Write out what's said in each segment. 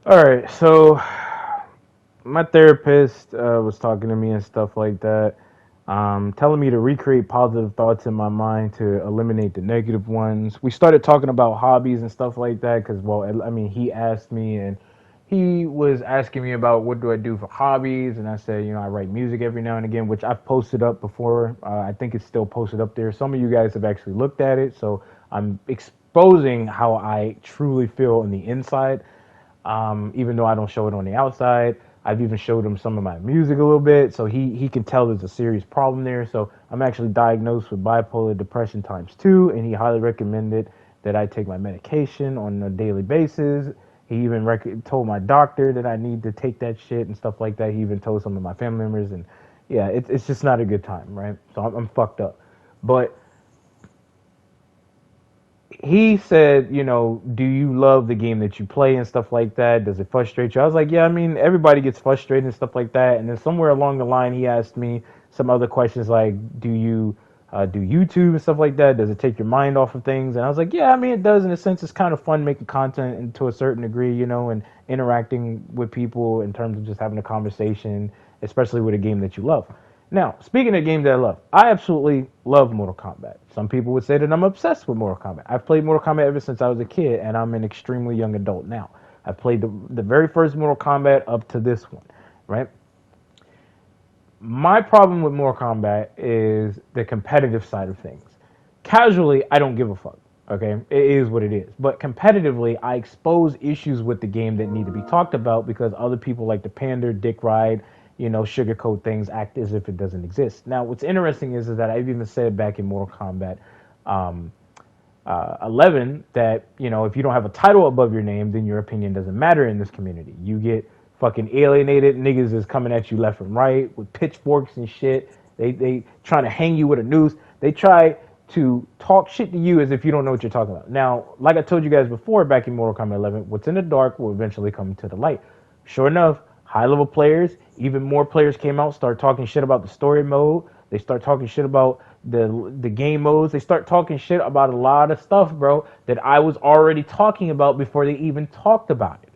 All right, so my therapist was talking to me and stuff like that, telling me to recreate positive thoughts in my mind to eliminate the negative ones. We started talking about hobbies and stuff like that because, well, I mean, he asked me and he was asking me about what do I do for hobbies, and I said, I write music every now and again, which I've posted up before. I think it's still posted up there. Some of you guys have actually looked at it, so I'm exposing how I truly feel on the inside, even though I don't show it on the outside. I've even showed him some of my music a little bit, so he can tell there's a serious problem there. So I'm actually diagnosed with bipolar depression times two, and he highly recommended that I take my medication on a daily basis. He even told my doctor that I need to take that shit and stuff like that. He even told some of my family members, and yeah, it's just not a good time, right? So I'm fucked up. But he said, do you love the game that you play and stuff like that? Does it frustrate you? I was like, yeah, I mean, everybody gets frustrated and stuff like that. And then somewhere along the line, he asked me some other questions like, do you do YouTube and stuff like that? Does it take your mind off of things? And I was like, yeah, I mean, it does in a sense. It's kind of fun making content and to a certain degree, and interacting with people in terms of just having a conversation, especially with a game that you love. Now, speaking of games that I love, I absolutely love Mortal Kombat. Some people would say that I'm obsessed with Mortal Kombat. I've played Mortal Kombat ever since I was a kid, and I'm an extremely young adult now. I played the very first Mortal Kombat up to this one, right? My problem with Mortal Kombat is the competitive side of things. Casually, I don't give a fuck. Okay, it is what it is. But competitively, I expose issues with the game that need to be talked about because other people like to pander, dick ride, sugarcoat things, act as if it doesn't exist. Now, what's interesting is that I've even said back in Mortal Kombat 11 that if you don't have a title above your name, then your opinion doesn't matter in this community. You get fucking alienated. Niggas is coming at you left and right with pitchforks and shit. They trying to hang you with a noose. They try to talk shit to you as if you don't know what you're talking about. Now, like I told you guys before, back in Mortal Kombat 11, what's in the dark will eventually come to the light. Sure enough, high level players, even more players came out, start talking shit about the story mode. They start talking shit about the game modes. They start talking shit about a lot of stuff, bro, that I was already talking about before they even talked about it.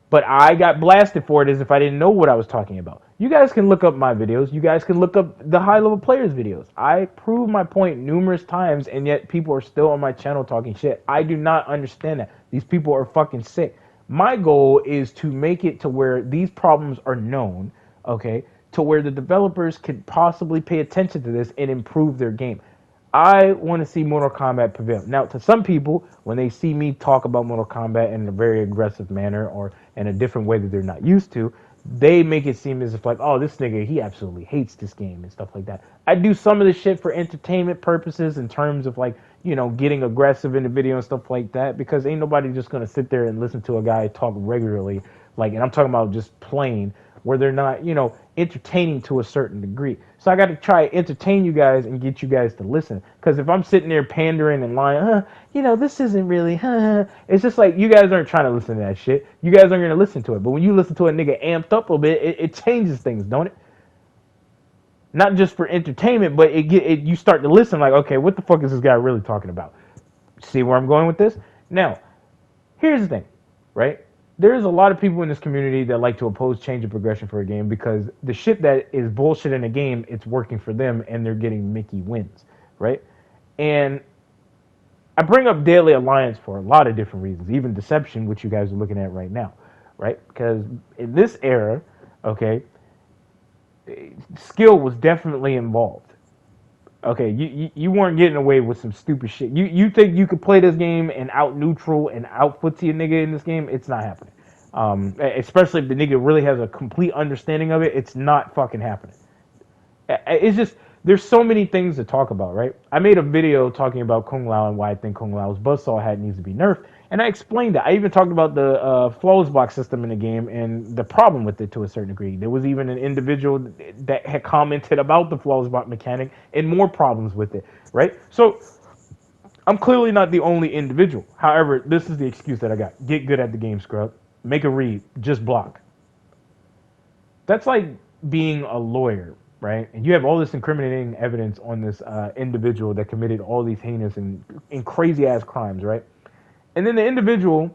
But I got blasted for it as if I didn't know what I was talking about. You guys can look up my videos. You guys can look up the high level players videos. I proved my point numerous times, and yet people are still on my channel talking shit. I do not understand that. These people are fucking sick. My goal is to make it to where these problems are known, okay, to where the developers could possibly pay attention to this and improve their game. I want to see Mortal Kombat prevail. Now, to some people, when they see me talk about Mortal Kombat in a very aggressive manner or in a different way that they're not used to, they make it seem as if like, oh, this nigga, he absolutely hates this game and stuff like that. I do some of the shit for entertainment purposes in terms of like, getting aggressive in the video and stuff like that because ain't nobody just gonna sit there and listen to a guy talk regularly, like, and I'm talking about just plain where they're not, entertaining to a certain degree. So I got to try to entertain you guys and get you guys to listen. Because if I'm sitting there pandering and lying, this isn't really, it's just like you guys aren't trying to listen to that shit. You guys aren't going to listen to it. But when you listen to a nigga amped up a bit, it changes things, don't it? Not just for entertainment, but you start to listen like, okay, what the fuck is this guy really talking about? See where I'm going with this? Now, here's the thing, right? There's a lot of people in this community that like to oppose change and progression for a game because the shit that is bullshit in a game, it's working for them and they're getting Mickey wins, right? And I bring up Daily Alliance for a lot of different reasons, even Deception, which you guys are looking at right now, right? Because in this era, okay, skill was definitely involved. Okay, you weren't getting away with some stupid shit. You think you could play this game and out neutral and out footsie a nigga in this game? It's not happening. Especially if the nigga really has a complete understanding of it, it's not fucking happening. It's just there's so many things to talk about, right? I made a video talking about Kung Lao and why I think Kung Lao's buzzsaw hat needs to be nerfed, and I explained that. I even talked about the flawless box system in the game and the problem with it to a certain degree. There was even an individual that had commented about the flawless box mechanic and more problems with it, right? So I'm clearly not the only individual. However, this is the excuse that I got: get good at the game, scrub. Make a read, just block. That's like being a lawyer, right? And you have all this incriminating evidence on this individual that committed all these heinous and crazy ass crimes, right? And then the individual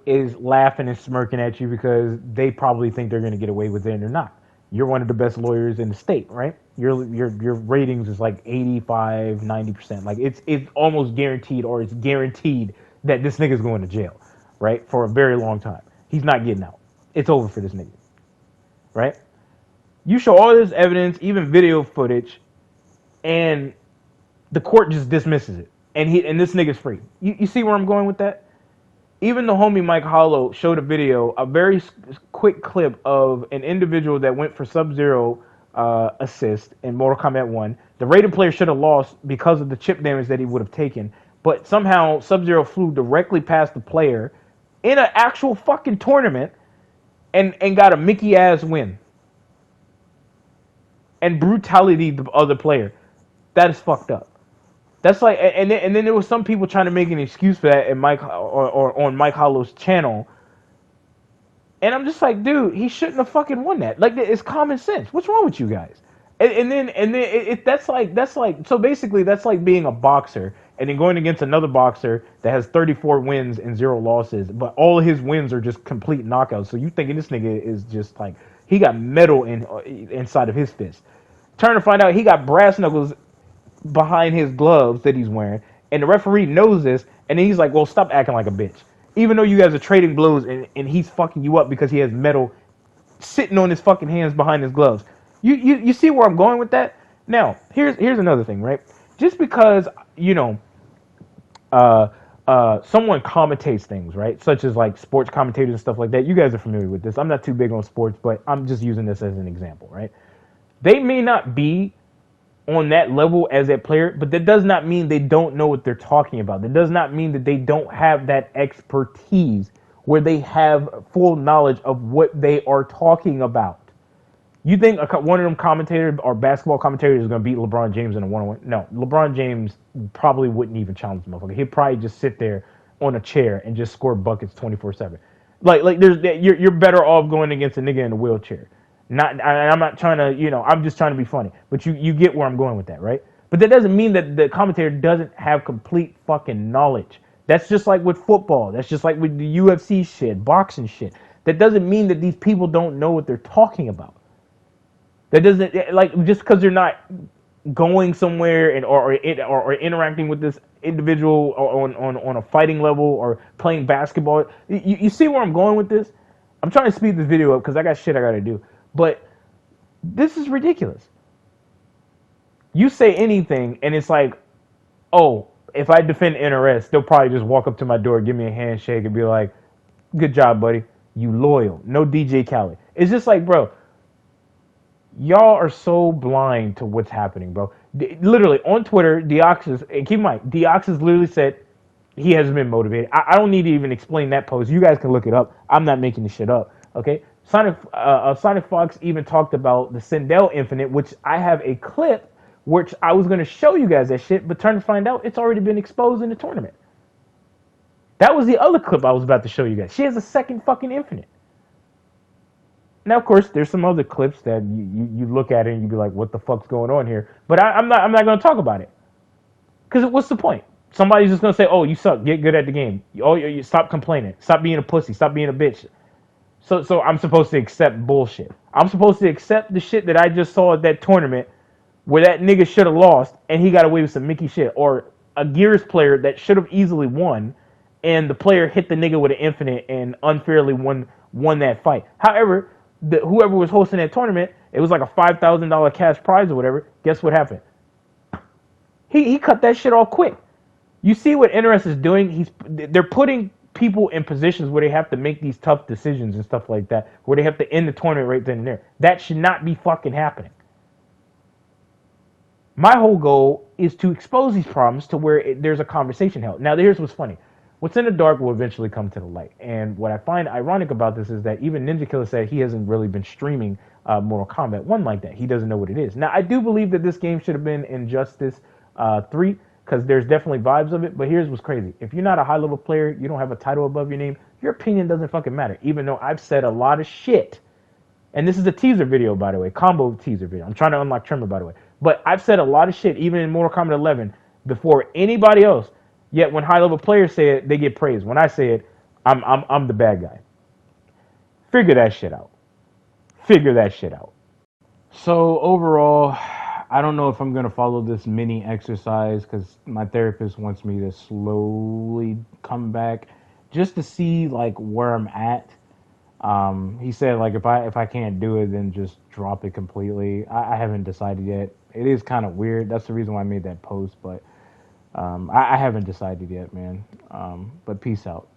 is laughing and smirking at you because they probably think they're going to get away with it and they're not. You're one of the best lawyers in the state, right? Your ratings is like 85, 90%. Like it's almost guaranteed, or it's guaranteed that this nigga's going to jail, right? For a very long time. He's not getting out. It's over for this nigga, right? You show all this evidence, even video footage, and the court just dismisses it. And this nigga's free. You see where I'm going with that? Even the homie Mike Hollow showed a video, a very quick clip of an individual that went for Sub-Zero assist in Mortal Kombat 1. The rated player should have lost because of the chip damage that he would have taken, but somehow Sub-Zero flew directly past the player in an actual fucking tournament and got a Mickey ass win. And brutality the other player. That is fucked up. That's like, and then there was some people trying to make an excuse for that in Mike or on Mike Hollow's channel, and I'm just like, dude, he shouldn't have fucking won that. Like, it's common sense. What's wrong with you guys? And then that's like so basically that's like being a boxer and then going against another boxer that has 34 wins and 0 losses, but all of his wins are just complete knockouts. So you thinking this nigga is just like he got metal inside of his fist. Turn to find out he got brass knuckles behind his gloves that he's wearing, and the referee knows this, and then he's like, well, stop acting like a bitch. Even though you guys are trading blows and he's fucking you up because he has metal sitting on his fucking hands behind his gloves. You see where I'm going with that? Now, here's another thing, right? Just because, someone commentates things, right? Such as like sports commentators and stuff like that. You guys are familiar with this. I'm not too big on sports, but I'm just using this as an example, right? They may not be on that level as a player, but that does not mean they don't know what they're talking about. That does not mean that they don't have that expertise where they have full knowledge of what they are talking about. You think one of them commentators or basketball commentators is going to beat LeBron James in a one-on-one? No, LeBron James probably wouldn't even challenge the motherfucker. He'd probably just sit there on a chair and just score buckets 24/7. Like you're better off going against a nigga in a wheelchair. I'm not trying to, I'm just trying to be funny. But you get where I'm going with that, right? But that doesn't mean that the commentator doesn't have complete fucking knowledge. That's just like with football. That's just like with the UFC shit, boxing shit. That doesn't mean that these people don't know what they're talking about. That doesn't, like, just because they're not going somewhere and or interacting with this individual on a fighting level or playing basketball. You see where I'm going with this? I'm trying to speed this video up because I got shit I got to do. But this is ridiculous. You say anything, and it's like, oh, if I defend NRS, they'll probably just walk up to my door, give me a handshake, and be like, good job, buddy. You loyal. No DJ Khaled. It's just like, bro, y'all are so blind to what's happening, bro. Literally, on Twitter, Deoxys, and keep in mind, Deoxys literally said he hasn't been motivated. I don't need to even explain that post. You guys can look it up. I'm not making this shit up, okay? Sonic Fox even talked about the Sindel Infinite, which I have a clip which I was going to show you guys that shit, but turn to find out it's already been exposed in the tournament. That was the other clip I was about to show you guys. She has a second fucking Infinite. Now, of course, there's some other clips that you look at it and you be like, what the fuck's going on here? But I'm not going to talk about it. Because what's the point? Somebody's just going to say, oh, you suck. Get good at the game. Oh, you stop complaining. Stop being a pussy. Stop being a bitch. So I'm supposed to accept bullshit. I'm supposed to accept the shit that I just saw at that tournament where that nigga should have lost and he got away with some Mickey shit. Or a Gears player that should have easily won and the player hit the nigga with an Infinite and unfairly won that fight. However, whoever was hosting that tournament, it was like a $5,000 cash prize or whatever. Guess what happened? He cut that shit off quick. You see what NRS is doing? They're putting people in positions where they have to make these tough decisions and stuff like that, where they have to end the tournament right then and there. That should not be fucking happening. My whole goal is to expose these problems to where there's a conversation held. Now, here's what's funny. What's in the dark will eventually come to the light. And what I find ironic about this is that even Ninja Killer said he hasn't really been streaming Mortal Kombat 1 like that. He doesn't know what it is. Now, I do believe that this game should have been Injustice 3, because there's definitely vibes of it. But here's what's crazy. If you're not a high-level player, you don't have a title above your name, your opinion doesn't fucking matter. Even though I've said a lot of shit. And this is a teaser video, by the way. Combo teaser video. I'm trying to unlock Tremor, by the way. But I've said a lot of shit, even in Mortal Kombat 11, before anybody else. Yet when high level players say it, they get praised. When I say it, I'm the bad guy. Figure that shit out. Figure that shit out. So overall, I don't know if I'm gonna follow this mini exercise because my therapist wants me to slowly come back, just to see like where I'm at. He said like if I can't do it, then just drop it completely. I haven't decided yet. It is kind of weird. That's the reason why I made that post, but I haven't decided yet, man. But peace out.